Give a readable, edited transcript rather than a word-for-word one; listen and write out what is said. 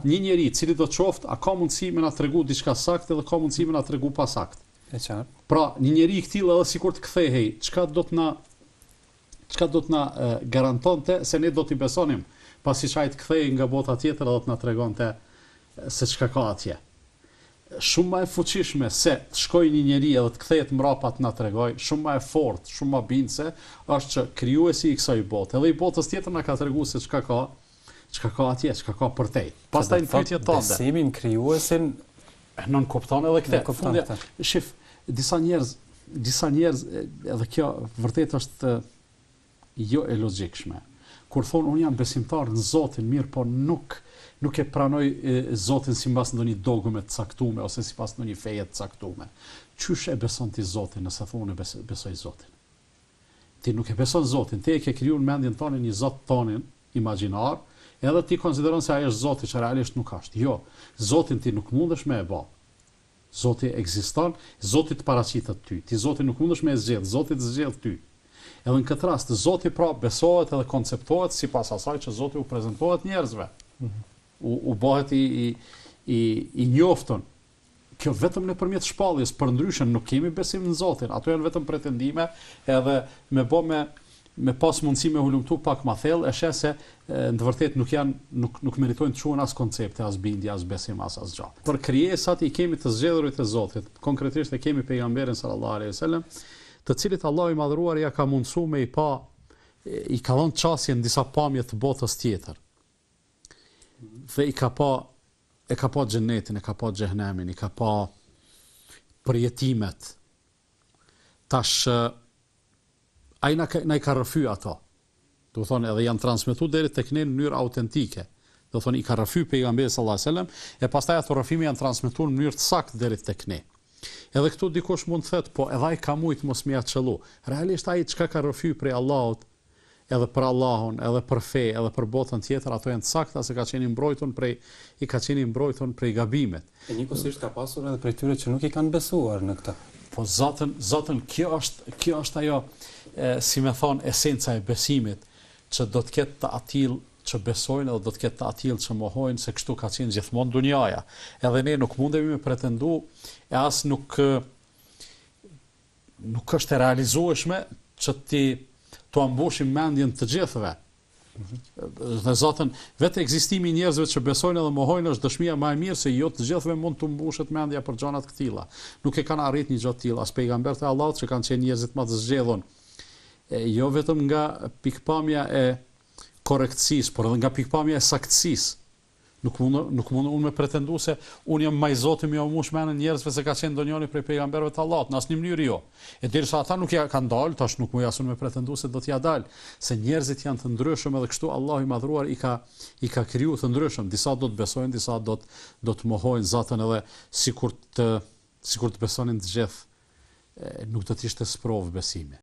një njeri i cili do të qoftë a ka mundësi me na tregu diçka saktë dhe ka mundësi me na tregu pa saktë. E qartë. Pra, një njeri i këtillë edhe sikur të kthehej, çka do të na garantonte se ne do t'i besonim, pasi çaj të kthehej nga bota tjetër edhe të na tregonte se çka ka atje. Shumë më e fuqishme se të shkojë një njeri edhe të kthehet mbrapa të na tregoj, shumë më e fortë, shumë më bindse, është që krijuesi i kësaj bote, edhe i botës tjetër na ka treguar se çka ka atje, çka ka përtej. Pastaj në pyetjet tona. Besimin krijuesin nën kupton edhe këtë. Shif, disa njerëz edhe kjo vërtet është jo e logjikshme. Kur thonë unë jam besimtar në Zotin, mirë, po nuk e pranoj Zotin sipas ndonjë dogme të caktuar ose sipas ndonjë feje të caktuar. Qysh e beson ti Zotin nëse thonë besoj Zotin? Ti nuk e beson Zotin, ti e ke krijuar në mendjen tonë një Zot tonin imagjinar, edhe ti konsideron se ai është Zoti, që realisht nuk është. Jo, Zotin ti nuk mundesh me e bë. Zoti ekziston, Zoti të paraqitet ty. Ti Zotin nuk mundesh me e zgjedh, Zoti të zgjedh ty. Edhe në këtë rast Zoti pra besohet edhe konceptohet sipas asaj që Zoti u prezantohet njerëzve. U bëhet i njofton. Kjo vetëm nëpërmjet shpalljes, përndryshe nuk kemi besim në Zotin. Ato janë vetëm pretendime, edhe me pas mundësi me hulumtu pak ma thellë, e sheh se në të vërtetë nuk meritojnë të quhen as koncepte, as bindje, as besim, as gjallë. Për krijesat i kemi të zgjedhurit e Zotit. Konkretisht e kemi pejgamberin sallallahu alaihi wasallam, të cilit Allahu i madhruar ja ka mundsuar me i ka dhënë çasje në disa pamje të botës tjetër. Dhe e ka pa xhenetin, e ka pa xhehenemin, i ka pa përjetimet. Tash ai na i ka rrëfy ato. Do thonë edhe janë transmetuar deri tek ne në mënyrë autentike. Do thonë i ka rrëfy pejgamberi sallallahu alajhi wasallam, e pastaj ato rrëfime janë transmetuar në mënyrë të saktë deri tek ne. Edhe këtu dikush mund të thotë, po edhe ai ka mujt mos më ia çellu. Realisht ai çka ka rrëfy prej Allahut, edhe për Allahun, edhe për fe, edhe për botën tjetër, ato janë të sakta se ka qenë mbrojtur prej gabimet. E njëkohësisht ka pasur edhe prej tyre që nuk i kanë besuar në këtë. Po zotën kjo është ajo, si me thonë, esenca e besimit, që do të ketë të atill që besojnë edhe do të ketë të atill që mohojnë, se kështu ka qenë gjithmonë dunjaja. Edhe ne nuk mundemi me pretendu, e as nuk është e realizueshme që të ambushim mendjen të gjithëve. Dhe zotën, vetë ekzistimi i njerëzve që besojnë edhe mohojnë është dëshmia më e mirë se jo të gjithëve mund të mbushet mendja për gjëra të këtilla. Nuk e kanë arrit një gjë të tillë as pejgamberët e Allahut që kanë qenë njerëzit më të zgjedhur. Jo vetëm nga pikpamja e korrektësisë, por edhe nga pikpamja e saktësisë. Nuk mund unë me pretendu se unë jam më i Zoti më mush mendën njerëzve se ka qenë ndonjëri prej pejgamberëve të Allahut, në asnjë mënyrë jo. E derisa ata nuk ja kanë dalë, tash nuk më jasun me pretendu se do t'ja dalë, se njerëzit janë të ndryshëm edhe kështu Allahu i madhruar i ka krijuar të ndryshëm. Disa do të besojnë, disa do të mohojnë Zotin, edhe sikur të besonin të gjithë, nuk do të ishte sprovë besimi.